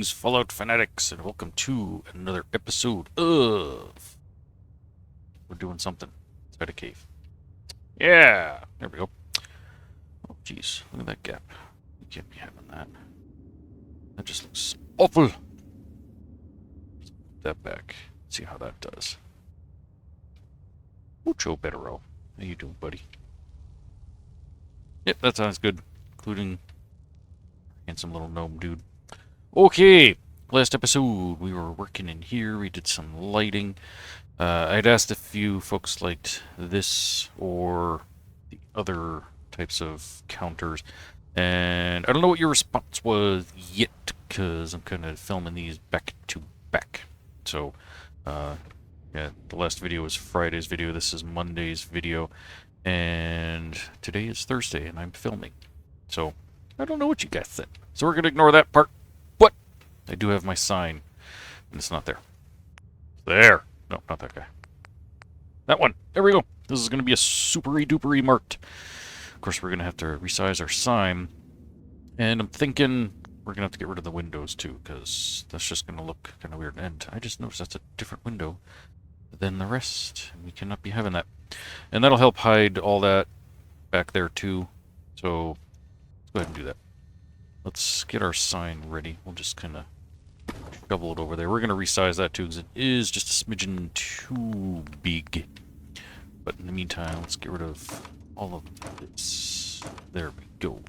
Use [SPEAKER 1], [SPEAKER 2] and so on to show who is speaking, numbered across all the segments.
[SPEAKER 1] Greetings, Fallout fanatics, and welcome to another episode of... We're doing something inside a cave. Yeah! There we go. Oh, jeez. Look at that gap. You can't be having that. That just looks awful. Let's put that back. See how that does. Mucho bettero. How you doing, buddy? Yep, that sounds good. Including... handsome little gnome dude. Okay, last episode we were working in here, we did some lighting. I'd asked if you folks liked this or the other types of counters, and I don't know what your response was yet, because I'm kind of filming these back to back. So, yeah, the last video was Friday's video, this is Monday's video, and today is Thursday and I'm filming. So, I don't know what you guys said. So we're going to ignore that part. But I do have my sign. And it's not there. There. No, not that guy. That one. There we go. This is going to be a supery-dupery marked. Of course, we're going to have to resize our sign. And I'm thinking we're going to have to get rid of the windows, too. Because that's just going to look kind of weird. And I just noticed that's a different window than the rest. And we cannot be having that. And that'll help hide all that back there, too. So... go ahead and do that. Let's get our sign ready. We'll just kind of shovel it over there. We're going to resize that too because it is just a smidgen too big. But in the meantime, let's get rid of all of this. There we go.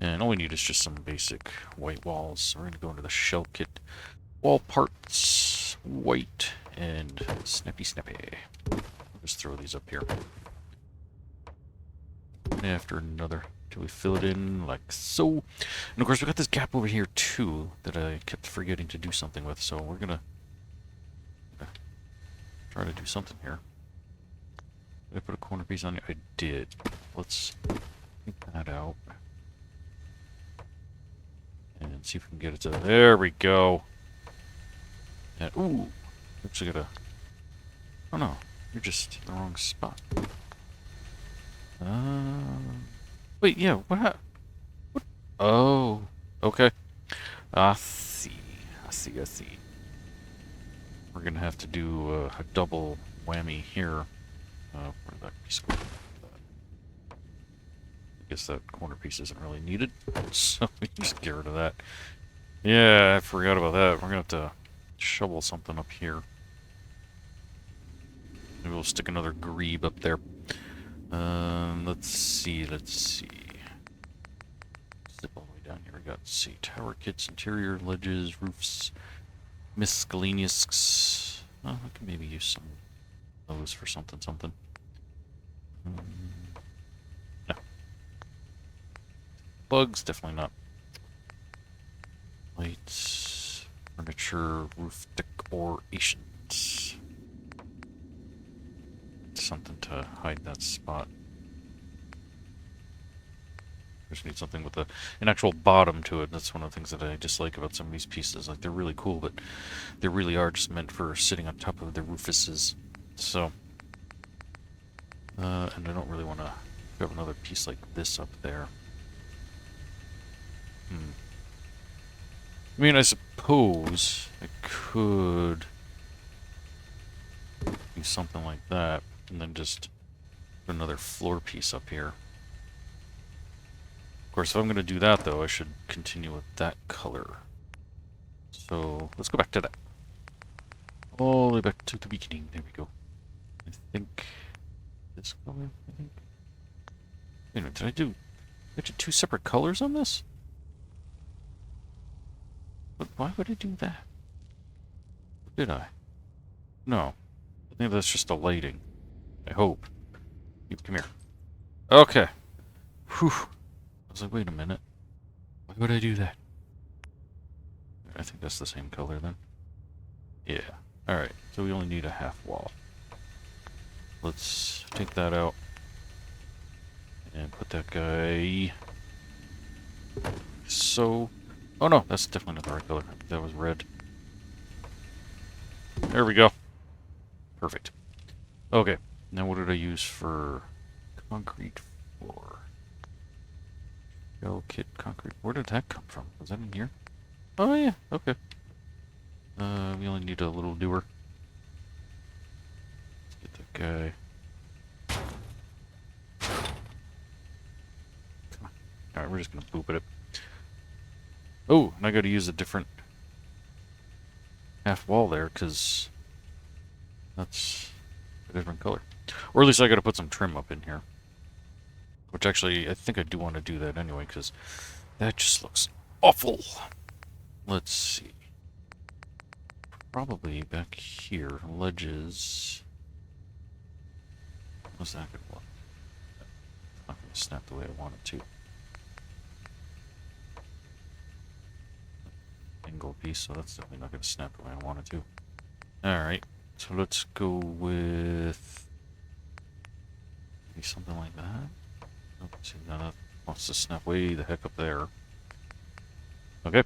[SPEAKER 1] And all we need is just some basic white walls. So we're going to go into the shell kit. Wall parts, white, and snappy. I'll just throw these up here. One after another. We fill it in like so. And of course we got this gap over here too that I kept forgetting to do something with, so we're gonna try to do something here. Did I put a corner piece on it? I did. Let's take that out and see if we can get it to there we go. And ooh, actually gotta, oh no, you're just in the wrong spot. Wait, yeah, what? Oh, okay. I see. We're gonna have to do a double whammy here. Where did that piece go? I guess that corner piece isn't really needed, so we just get rid of that. Yeah, I forgot about that. We're gonna have to shovel something up here. Maybe we'll stick another grebe up there. Let's see. Zip all the way down here. We got, tower kits, interior, ledges, roofs, miscellaneous. Oh, I can maybe use some of those for something. No. Bugs, definitely not. Lights, furniture, roof decorations. Something to hide that spot. Just need something with an actual bottom to it. That's one of the things that I dislike about some of these pieces. Like, they're really cool, but they really are just meant for sitting on top of the roofuses. So, and I don't really want to have another piece like this up there. I mean, I suppose I could do something like that. And then just put another floor piece up here. Of course, if I'm going to do that, though, I should continue with that color. So, let's go back to that. All the way back to the beginning. There we go. I think this color, I think. Wait a minute, did I do two separate colors on this? But why would I do that? Did I? No. I think that's just the lighting. I hope. You come here. Okay. Whew. I was like, wait a minute. Why would I do that? I think that's the same color then. Yeah. Alright. So we only need a half wall. Let's take that out. And put that guy... so... oh no, that's definitely not the right color. That was red. There we go. Perfect. Okay. Now what did I use for concrete floor? Shell kit concrete. Where did that come from? Was that in here? Oh yeah, okay. We only need a little doer. Let's get that guy. Come on. Alright, we're just gonna boop at it. Oh, and I gotta use a different half wall there, because that's a different color. Or at least I gotta put some trim up in here. Which actually, I think I do want to do that anyway, because that just looks awful. Let's see. Probably back here, ledges. What's that gonna look? Not gonna snap the way I want it to. Angle piece, so that's definitely not gonna snap the way I want it to. Alright, so let's go with maybe something like that. Oh, see, now that wants to snap way the heck up there. Okay.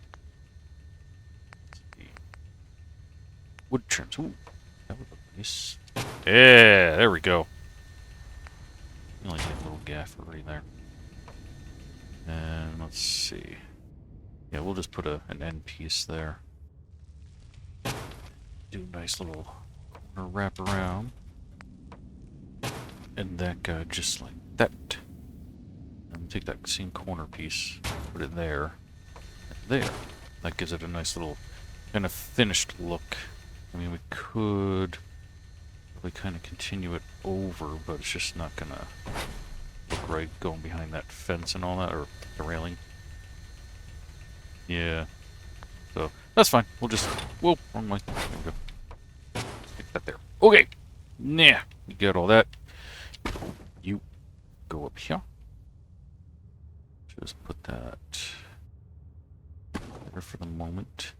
[SPEAKER 1] Wood trims. Ooh, that would look nice. Yeah, there we go. You only need a little gaffer right there. And let's see. Yeah, we'll just put an end piece there. Do a nice little corner wrap around. And that guy just like that. And take that same corner piece, put it there, and there. That gives it a nice little kind of finished look. I mean, we could really kind of continue it over, but it's just not gonna look right going behind that fence and all that, or the railing. Yeah. So, that's fine. We'll just... Whoa, wrong way. There we go. Stick that there. Okay! Nah, we got all that. You go up here. Just put that there for the moment.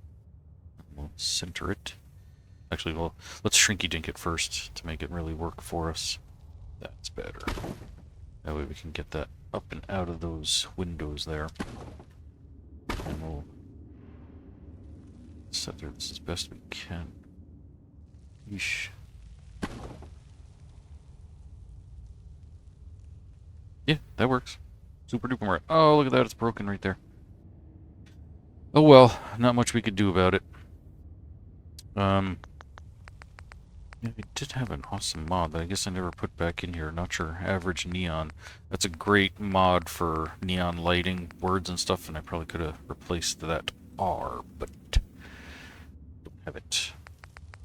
[SPEAKER 1] We'll center it. Actually, well, let's shrinky dink it first to make it really work for us. That's better. That way we can get that up and out of those windows there. And we'll set there this as best we can. Yeesh. Yeah, that works. Super duper work. Oh, look at that, it's broken right there. Oh well, not much we could do about it. Yeah, we did have an awesome mod that I guess I never put back in here. Not sure. Average neon. That's a great mod for neon lighting, words and stuff, and I probably could have replaced that R, but don't have it.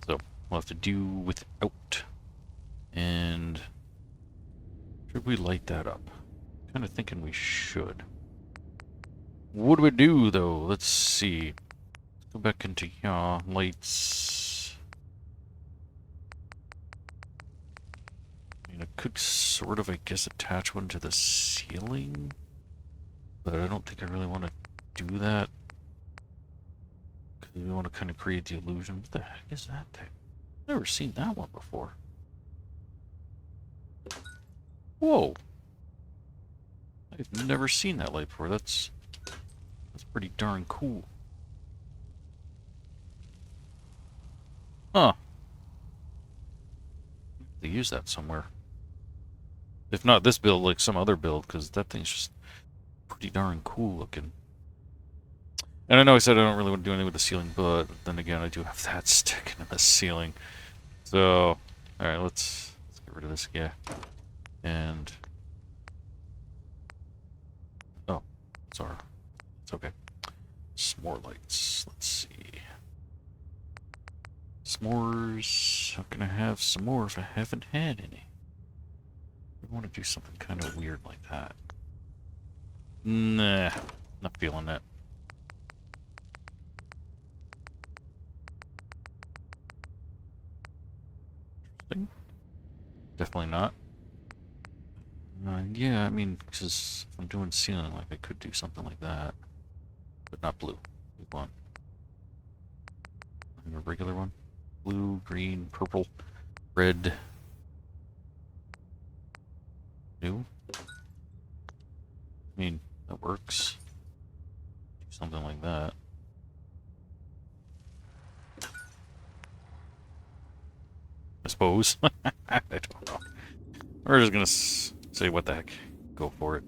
[SPEAKER 1] So we'll have to do without. And should we light that up? Kind of thinking we should. What do we do though? Let's see. Let's go back into lights. I mean, I could sort of, I guess, attach one to the ceiling, but I don't think I really want to do that. Because we want to kind of create the illusion. What the heck is that thing? I've never seen that one before. Whoa! I've never seen that light before. That's pretty darn cool. Huh. They use that somewhere. If not this build, like some other build, because that thing's just pretty darn cool looking. And I know I said I don't really want to do anything with the ceiling, but then again, I do have that sticking in the ceiling. So, alright, let's get rid of this guy. And... oh, sorry. It's okay. Some more lights. Let's see. S'mores. How can I have some more if I haven't had any? I want to do something kind of weird like that. Nah, not feeling that. Interesting. Definitely not. Yeah, I mean, because if I'm doing ceiling, like I could do something like that, but not blue. We want a regular one. Blue, green, purple, red. New. I mean, that works. Do something like that. I suppose. I don't know. We're just gonna say what the heck. Go for it.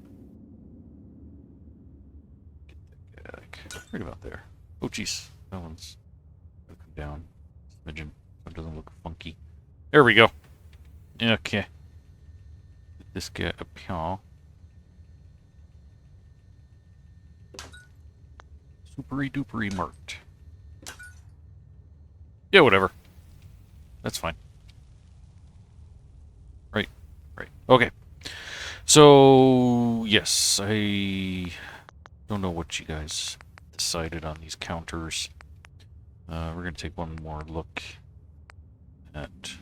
[SPEAKER 1] Get that guy, like, right about there. Oh, jeez. That one's gonna come down. Smidgen. So it doesn't look funky. There we go. Okay. This guy up here. Supery dupery marked. Yeah, whatever. That's fine. Right. Right. Okay. So, yes, I don't know what you guys decided on these counters. We're going to take one more look at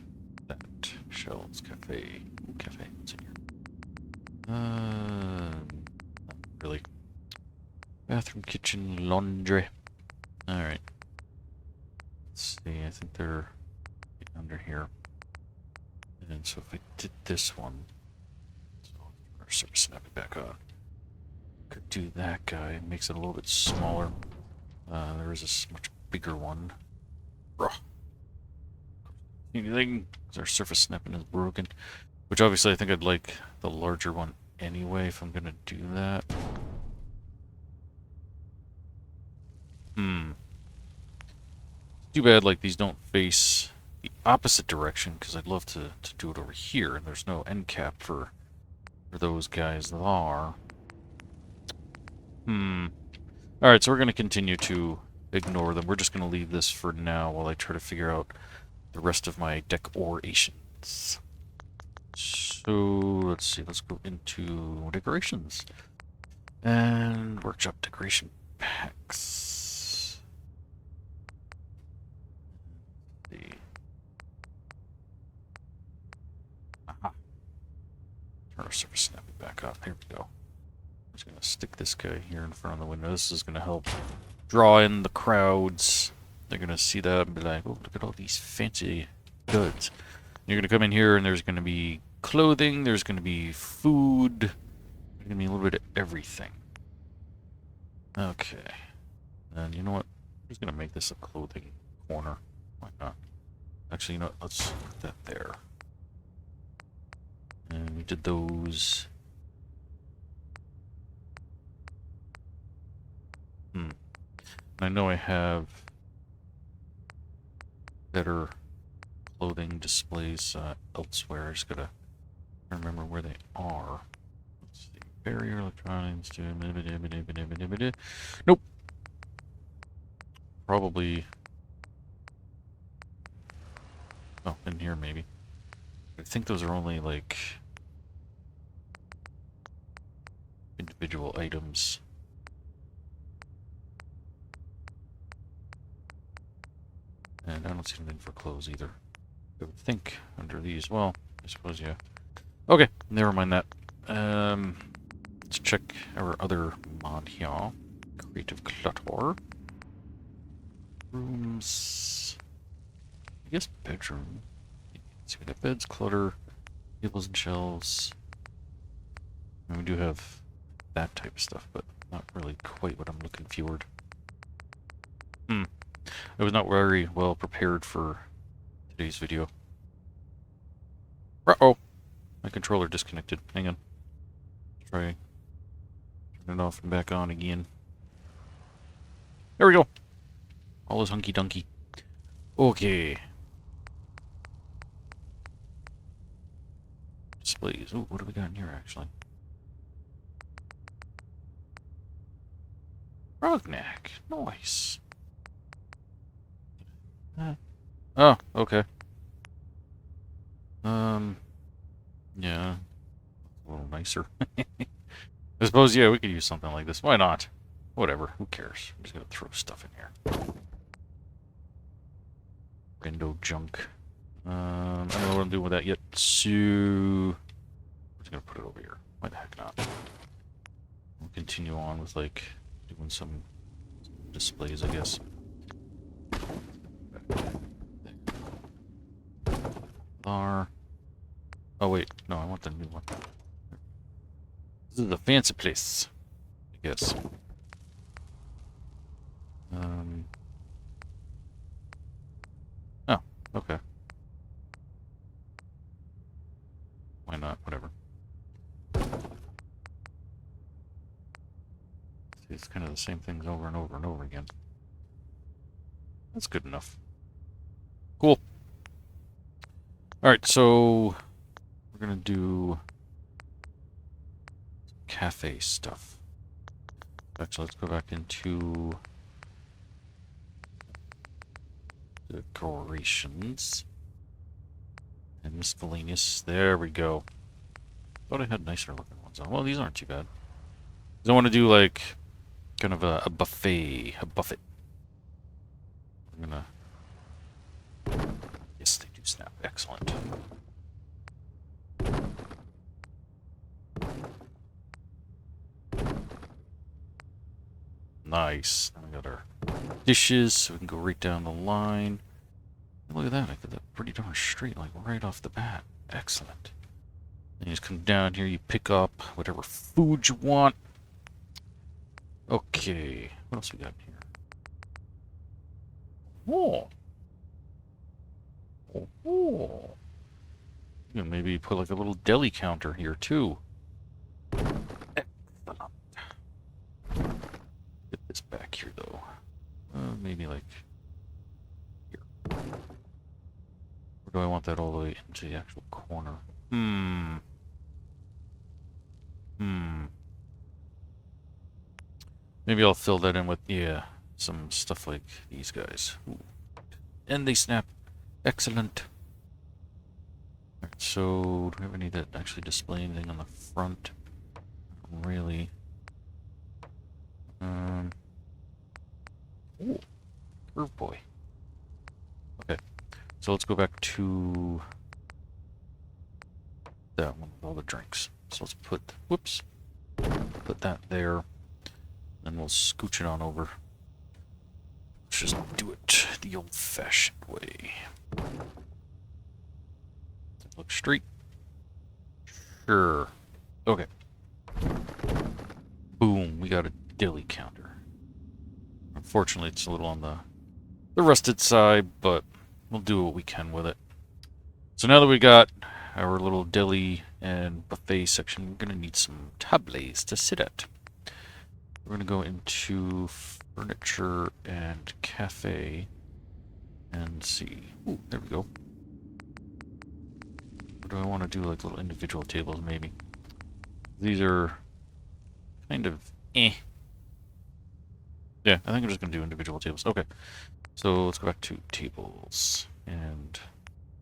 [SPEAKER 1] that Shelves Cafe. Ooh, cafe. What's in here? Not really. Bathroom, kitchen, laundry. Alright. Let's see, I think they're under here. And so if I did this one, so I'll sort of snap it back on. Could do that guy, it makes it a little bit smaller. There is a much bigger one. Anything? Our surface snapping is broken. Which obviously I think I'd like the larger one anyway if I'm gonna do that. Too bad like these don't face the opposite direction because I'd love to do it over here and there's no end cap for those guys there. Alright, so we're gonna continue to ignore them. We're just gonna leave this for now while I try to figure out the rest of my decorations. So let's see, let's go into decorations. And workshop decoration packs. Let's see. Aha. Turn our surface snapping back up. Here we go. I'm just gonna stick this guy here in front of the window. This is gonna help draw in the crowds. They're gonna see that and be like, oh, look at all these fancy goods. You're gonna come in here and there's gonna be clothing, there's gonna be food, there's gonna be a little bit of everything. Okay. And you know what? I'm just gonna make this a clothing corner. Why not? Actually, you know what? Let's put that there. And we did those. I know I have better clothing displays elsewhere. I just gotta remember where they are. Let's see. Barrier, electronics, nope. Probably. Oh, in here maybe. I think those are only like individual items. And I don't see anything for clothes either. I would think under these. Well, I suppose, yeah. Okay, never mind that. Let's check our other mod here. Creative Clutter. Rooms. I guess bedroom. Let's see, we got beds, clutter, tables and shelves. And we do have that type of stuff, but not really quite what I'm looking forward. I was not very well prepared for today's video. Uh-oh! My controller disconnected. Hang on. Try turn it off and back on again. There we go! All is hunky-dunky. Okay. Displays. Ooh, what do we got in here, actually? Frogneck. Nice. Oh, okay. Yeah. A little nicer. I suppose, yeah, we could use something like this. Why not? Whatever. Who cares? I'm just gonna throw stuff in here. Window junk. I don't know what I'm doing with that yet. So I'm just gonna put it over here. Why the heck not? We'll continue on with like doing some displays, I guess. Bar. Oh wait, no, I want the new one. This is the fancy place, I guess. Oh, okay. Why not? Whatever. See, it's kind of the same things over and over and over again. That's good enough. Cool. Alright, so we're gonna do cafe stuff. Actually, let's go back into decorations and miscellaneous. There we go. Thought I had nicer looking ones on. Well, these aren't too bad. I want to do like kind of a buffet, a buffet. I'm gonna. Yes, they do snap. Excellent. Nice. Now we got our dishes, so we can go right down the line. And look at that, I got that pretty darn straight, like right off the bat. Excellent. And you just come down here, you pick up whatever food you want. Okay, what else we got here? Oh. Oh. You can maybe put like a little deli counter here too. Excellent. Get this back here though. Maybe like here. Or do I want that all the way into the actual corner? Maybe I'll fill that in with, yeah, some stuff like these guys. Ooh. And they snap. Excellent. Alright, so do we have any that actually display anything on the front? Not really. Ooh, curve boy. Okay, so let's go back to that one with all the drinks. So let's put, whoops, put that there. Then we'll scooch it on over. Let's just do it the old-fashioned way. Look straight. Sure. Okay. Boom, we got a deli counter. Unfortunately, it's a little on the rusted side, but we'll do what we can with it. So now that we got our little deli and buffet section, we're going to need some tables to sit at. We're going to go into furniture and cafe and see. Ooh, there we go. Or do I want to do like little individual tables maybe? These are kind of eh. Yeah, I think I'm just going to do individual tables. Okay. So let's go back to tables and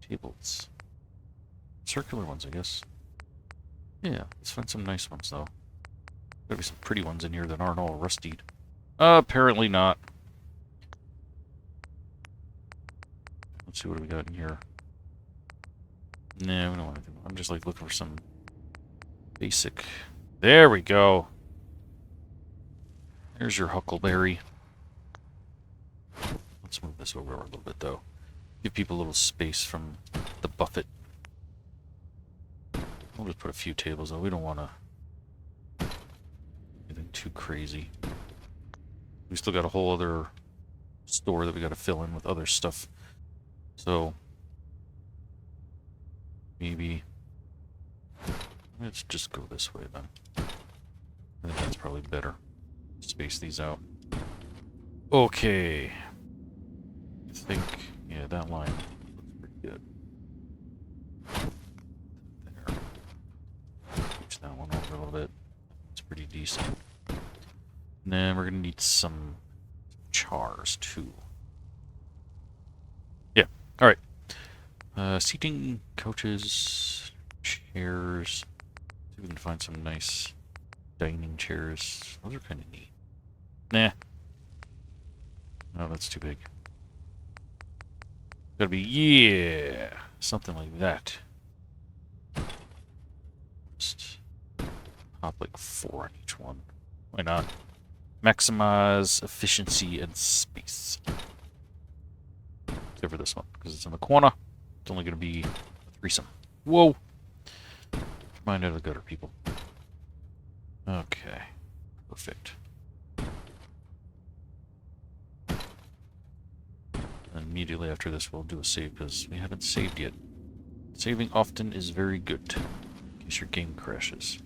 [SPEAKER 1] tables. Circular ones, I guess. Yeah, let's find some nice ones though. Gotta be some pretty ones in here that aren't all rusty. Apparently not. Let's see what we got in here. Nah, we don't want anything. I'm just like looking for some basic. There we go. There's your huckleberry. Let's move this over a little bit though. Give people a little space from the buffet. We'll just put a few tables though. We don't want to anything too crazy. We still got a whole other store that we got to fill in with other stuff. So maybe let's just go this way then. I think that's probably better. Space these out. Okay. I think, yeah, that line looks pretty good. There. Push that one over a little bit. It's pretty decent. And then we're gonna need some chars too. Yeah. All right. Seating, couches, chairs. See if we can find some nice dining chairs. Those are kind of neat. Nah. No, that's too big. Gotta be, yeah, something like that. Just hop like 4 on each one. Why not? Maximize efficiency and space. Except for this one, because it's in the corner. It's only gonna be a threesome. Whoa! Mind out of the gutter, people. Okay. Perfect. And immediately after this, we'll do a save, because we haven't saved yet. Saving often is very good, in case your game crashes.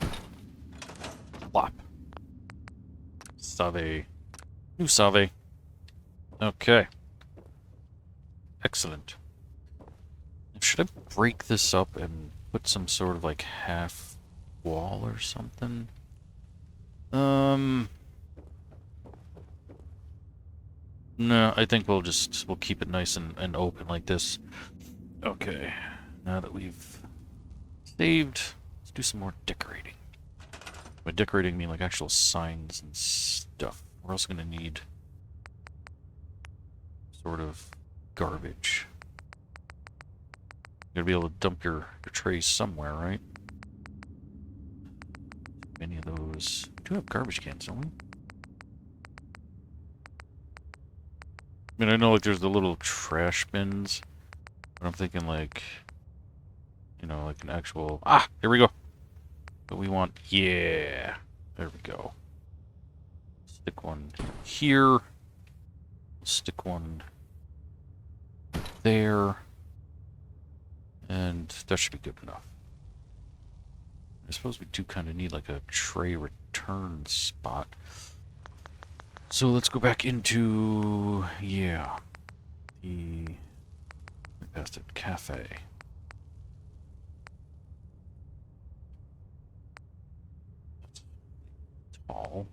[SPEAKER 1] Plop. Save. New save. Okay. Excellent. Should I break this up and put some sort of like half wall or something? No, I think we'll keep it nice and open like this. Okay. Now that we've saved, let's do some more decorating. By decorating, I mean like actual signs and stuff. We're also gonna need sort of garbage. You're gonna be able to dump your trays somewhere, right? Many of those. We do have garbage cans, don't we? I mean, I know like there's the little trash bins, but I'm thinking like, you know, like an actual... Ah! Here we go! But we want... Yeah! There we go. Stick one here. Stick one there. And that should be good enough. I suppose we do kind of need like a tray return spot. So let's go back into, yeah, the cafe. That's tall.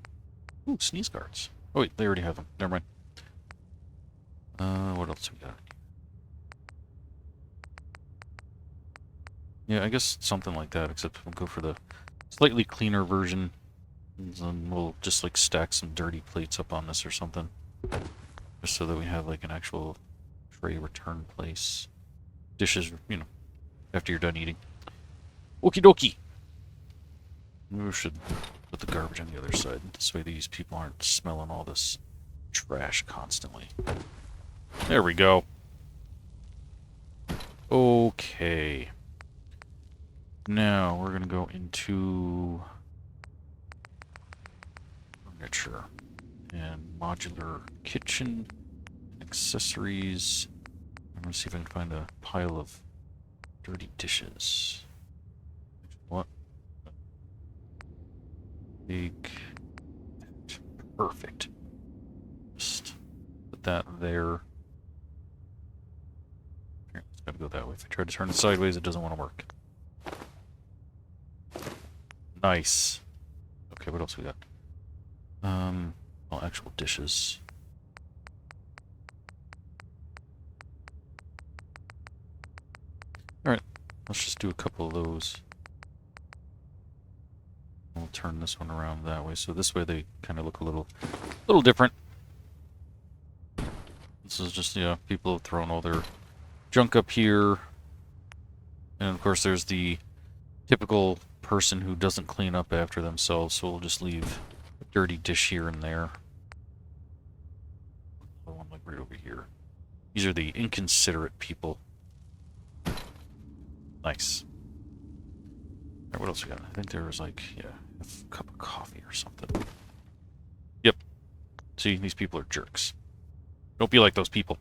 [SPEAKER 1] Ooh, sneeze guards. Oh wait, they already have them. Never mind. What else we got? Yeah, I guess something like that, except we'll go for the slightly cleaner version. And then we'll just like stack some dirty plates up on this or something. Just so that we have like an actual tray return place. Dishes, you know, after you're done eating. Okie dokie! We should put the garbage on the other side. This way these people aren't smelling all this trash constantly. There we go. Okay. Now we're going to go into furniture and modular kitchen accessories. I'm going to see if I can find a pile of dirty dishes. What? Take that. Perfect. Just put that there. Here, it's got to go that way. If I try to turn it sideways, it doesn't want to work. Nice. Okay, what else we got? Well, actual dishes. Alright, let's just do a couple of those. We'll turn this one around that way, so this way they kind of look a little different. This is just, you know, people have thrown all their junk up here. And of course there's the typical person who doesn't clean up after themselves, so we'll just leave a dirty dish here and there. The one like right over here. These are the inconsiderate people. Nice. Alright, what else we got? I think there was like, yeah, a cup of coffee or something. Yep. See, these people are jerks. Don't be like those people.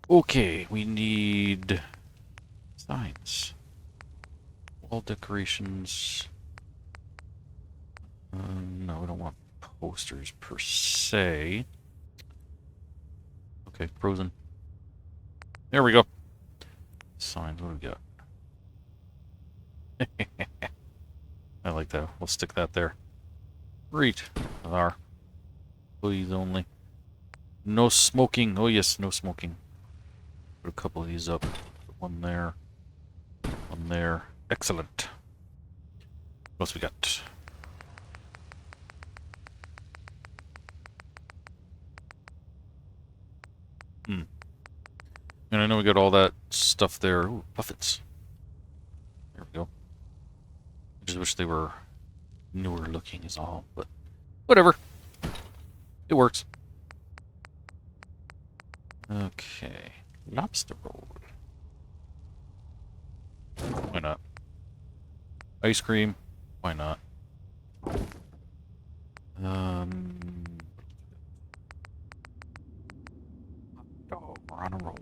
[SPEAKER 1] Okay, we need signs. Wall decorations. No, we don't want posters per se. Okay, frozen. There we go. Signs, what do we got? I like that. We'll stick that there. Great. There. Please only. No smoking. Oh yes, no smoking. Put a couple of these up. Put one there. One there. Excellent. What else we got? And I know we got all that stuff there. Ooh, buffets. There we go. I just wish they were newer looking is all, but whatever. It works. Okay. Lobster roll. Why not? Ice cream. Why not? Oh, we're on a roll.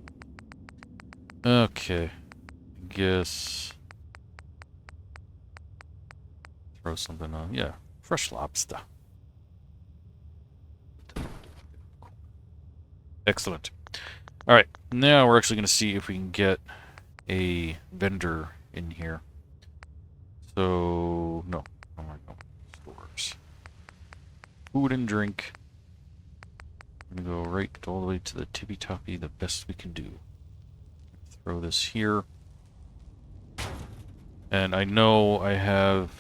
[SPEAKER 1] Okay. Guess. Throw something on. Yeah. Fresh lobster. Excellent. Alright, now we're actually going to see if we can get a vendor in here. So, no. Oh my god. Stores. Food and drink. I'm going to go right all the way to the tippy toppy, the best we can do. Throw this here. And I know I have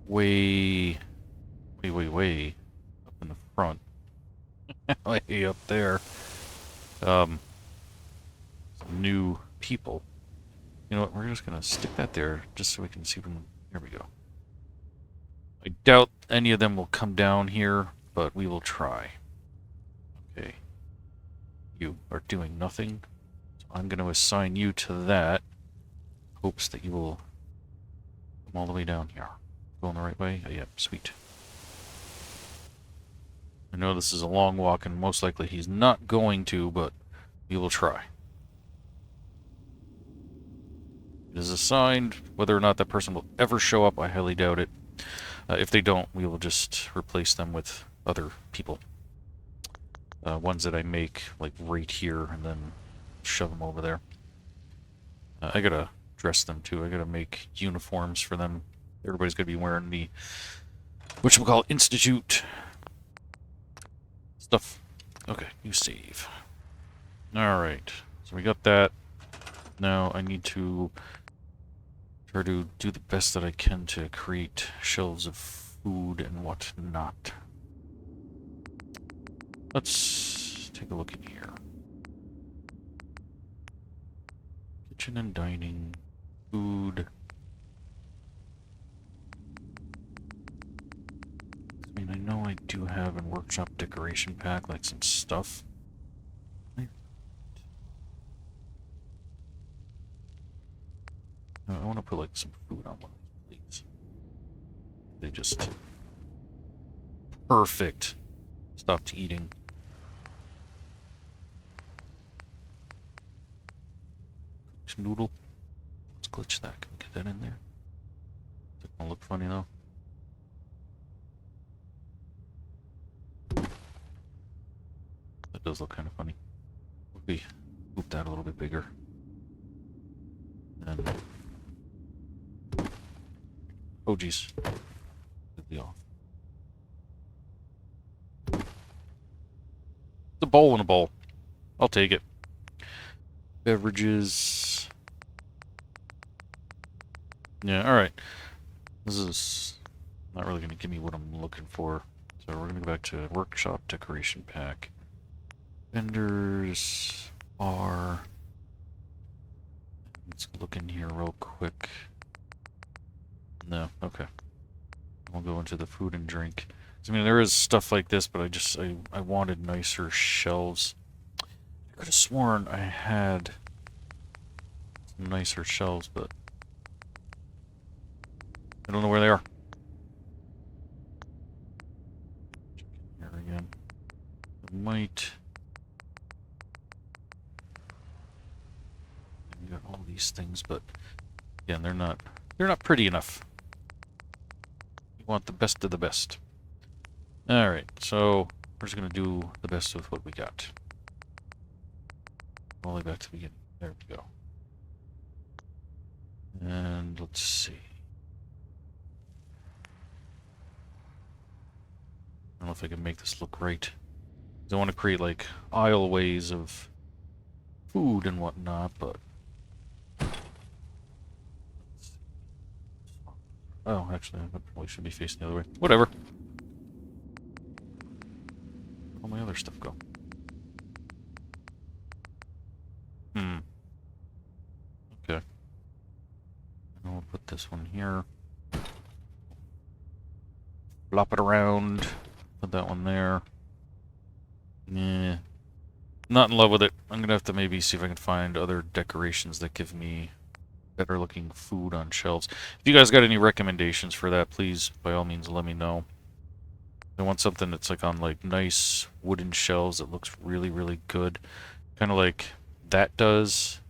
[SPEAKER 1] way up in the front. Way up there. Some new people. You know what, we're just gonna stick that there just so we can see them. Here we go. I doubt any of them will come down here, but we will try. Okay. You are doing nothing. So I'm gonna assign you to that. Hopes that you will come all the way down here. Going the right way? Oh, yeah, sweet. I know this is a long walk, and most likely he's not going to, but we will try. It is assigned. Whether or not that person will ever show up, I highly doubt it. If they don't, we will just replace them with other people. Ones that I make, like, right here, and then shove them over there. I gotta dress them, too. I gotta make uniforms for them. Everybody's gonna be wearing the whatchamacallit Institute stuff. Okay, you save. Alright, so we got that. Now I need to try to do the best that I can to create shelves of food and whatnot. Let's take a look in here. Kitchen and dining, food. I mean, I know I do have a workshop decoration pack, like some stuff. I want to put like some food on one of these plates. They just perfect. Stopped eating. Cooked noodle. Let's glitch that. Can we get that in there? It's gonna look funny though. That does look kind of funny. Maybe move that a little bit bigger. And oh geez. Completely off. It's a bowl in a bowl. I'll take it. Beverages. Yeah, alright. This is not really going to give me what I'm looking for. So we're going to go back to workshop decoration pack. Vendors are... Let's look in here real quick. No, okay. We'll go into the food and drink. I mean, there is stuff like this, but I wanted nicer shelves. I could have sworn I had some nicer shelves, but I don't know where they are. Check in here again. I might. We got all these things, but again, they're not pretty enough. You want the best of the best. Alright, so we're just going to do the best with what we got. All the way back to the beginning. There we go. And let's see. I don't know if I can make this look right. I want to create like aisleways of food and whatnot, but... Oh, actually, I probably should be facing the other way. Whatever. Where'd all my other stuff go? Okay. And I'll put this one here. Flop it around. Put that one there. Nah. Not in love with it. I'm gonna have to maybe see if I can find other decorations that give me better looking food on shelves. If you guys got any recommendations for that, please, by all means, let me know. I want something that's like on like nice wooden shelves that looks really, really good. Kind of like that does.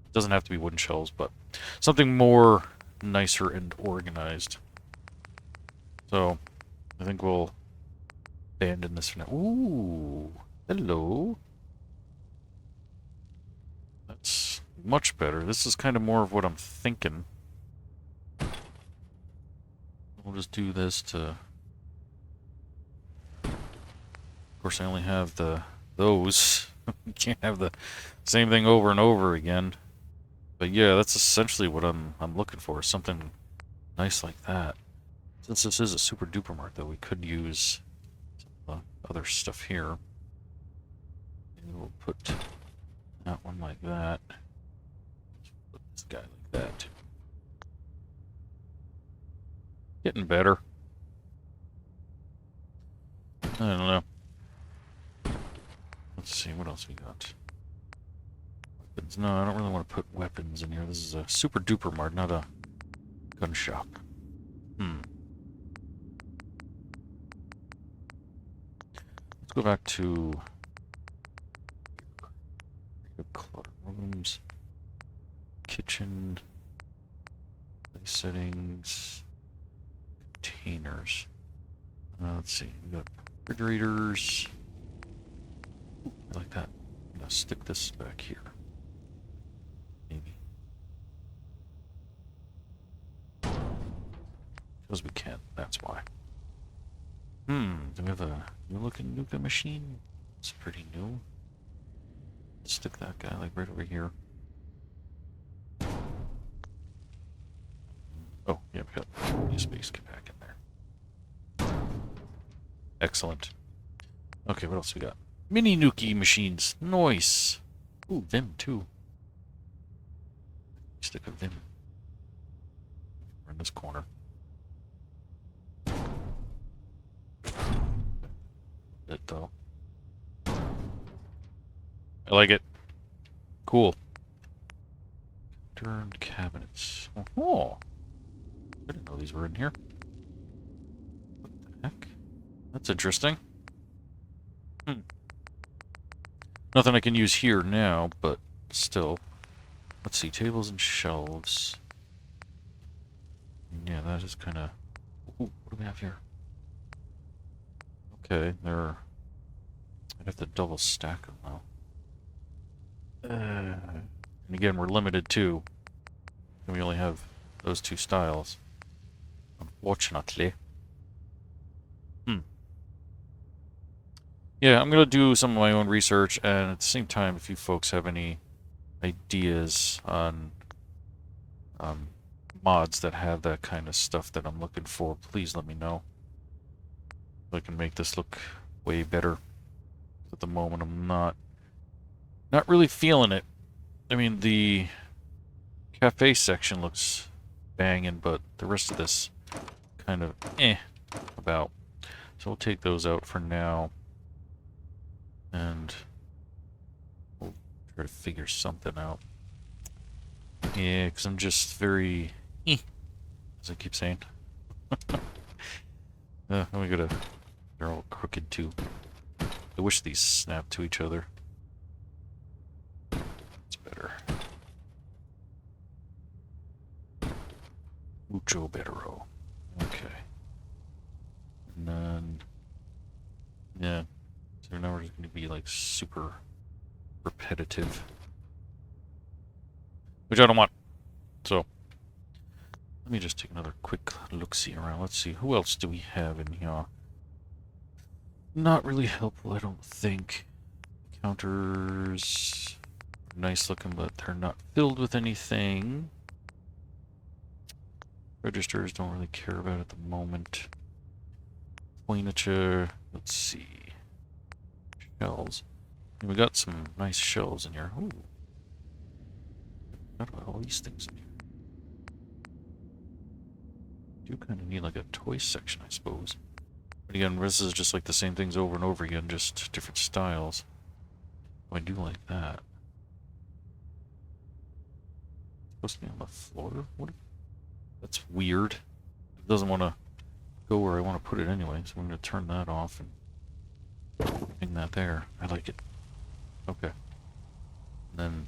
[SPEAKER 1] It doesn't have to be wooden shelves, but something more nicer and organized. So, I think we'll abandon this for now. Ooh, hello. much better. This is kind of more of what I'm thinking. We'll just do this to... Of course, I only have those. You can't have the same thing over and over again. But yeah, that's essentially what I'm looking for. Something nice like that. Since this is a super duper mart, though, we could use some other stuff here. And we'll put that one like that. Put this guy like that. Getting better. I don't know. Let's see, what else we got? Weapons. No, I don't really want to put weapons in here. This is a super duper mart, not a gun shop. Let's go back to clutter rooms, kitchen, place settings, containers. Let's see, we got refrigerators. Ooh, I like that. I'm gonna stick this back here. Maybe. Because we can, that's why. Do we have a new looking Nuka machine? It's pretty new. Let's stick that guy like right over here. Oh, yeah, we got plenty of space. Get back in there. Excellent. Okay, what else we got? Mini Nuki machines. Nice. Ooh, Vim too. Stick a Vim. We're in this corner. It though. I like it. Cool. Turned cabinets. Oh, I didn't know these were in here. What the heck? That's interesting. Nothing I can use here now, but still. Let's see, tables and shelves. Yeah, that is kind of... Ooh, what do we have here? Okay, they're... I'd have to double stack them, though. And again, we're limited too. And we only have those two styles. Unfortunately. Yeah, I'm going to do some of my own research, and at the same time, if you folks have any ideas on mods that have that kind of stuff that I'm looking for, please let me know. I can make this look way better. At the moment, I'm not really feeling it. I mean, the cafe section looks banging, but the rest of this kind of about. So we'll take those out for now. And we'll try to figure something out. Yeah, because I'm just very... as I keep saying. We gotta... They're all crooked too. I wish these snap to each other. It's better. Mucho bettero. Okay. And then... Yeah. So now we're just going to be like super repetitive. Which I don't want. So, let me just take another quick look-see around. Let's see, who else do we have in here? Not really helpful, I don't think. Counters... nice looking, but they're not filled with anything. Registers don't really care about at the moment. Coinature, let's see. Shells. And we got some nice shells in here. Ooh. Forgot about all these things in here. Do kind of need like a toy section, I suppose. But again, this is just like the same things over and over again, just different styles. Oh, I do like that. It's supposed to be on the floor? What? That's weird. It doesn't want to go where I want to put it anyway, so I'm going to turn that off and hang that there. I like it. Okay. And then,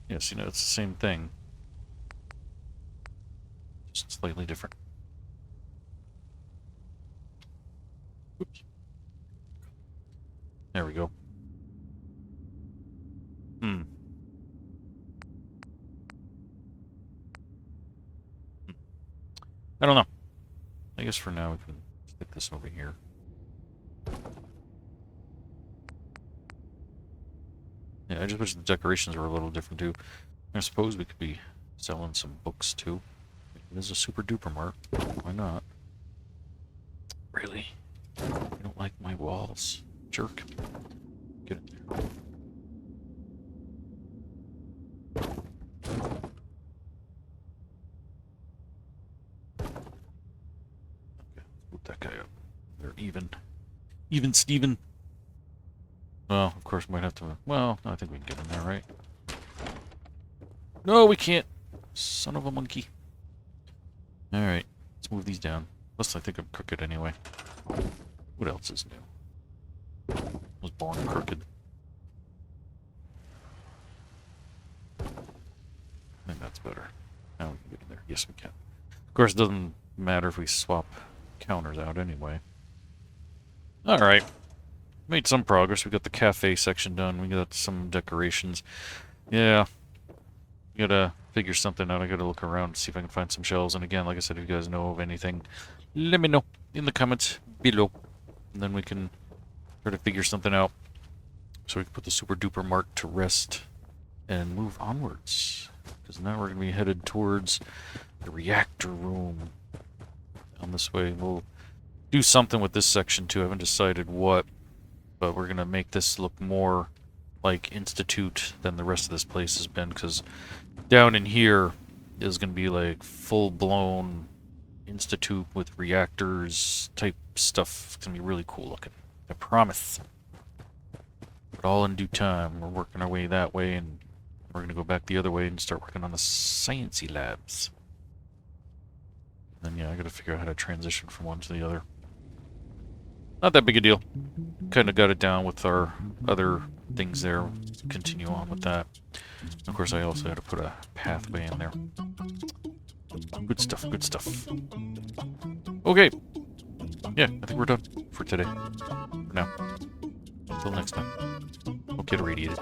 [SPEAKER 1] yes, you know, it's the same thing. Just slightly different. Oops. There we go. I don't know. I guess for now we can stick this over here. Yeah, I just wish the decorations were a little different too. I suppose we could be selling some books too. It is a super duper mark. Why not? Really? You don't like my walls? Jerk. Get in there. Okay, move that guy up. They're even. Even Steven. Well, of course we might have to... Well, no, I think we can get in there, right? No, we can't. Son of a monkey. Alright, let's move these down. Plus, I think I'm crooked anyway. What else is new? I was born crooked. I think that's better. Now we can get in there. Yes, we can. Of course, it doesn't matter if we swap counters out anyway. Alright. Made some progress. We got the cafe section done. We got some decorations. Yeah. We gotta figure something out. I gotta look around, see if I can find some shelves. And again, like I said, if you guys know of anything, let me know in the comments below. And then we can try to figure something out. So we can put the super duper mark to rest and move onwards. Because now we're gonna be headed towards the reactor room. Down this way. We'll do something with this section too. I haven't decided what. But we're going to make this look more like Institute than the rest of this place has been, because down in here is going to be like full-blown Institute with reactors type stuff. It's going to be really cool looking. I promise. But all in due time. We're working our way that way, and we're going to go back the other way and start working on the sciencey labs. And then, yeah, I got to figure out how to transition from one to the other. Not that big a deal. Kind of got it down with our other things there. Continue on with that. Of course, I also had to put a pathway in there. Good stuff, good stuff. Okay. Yeah, I think we're done for today. For now. Until next time. Don't get irradiated.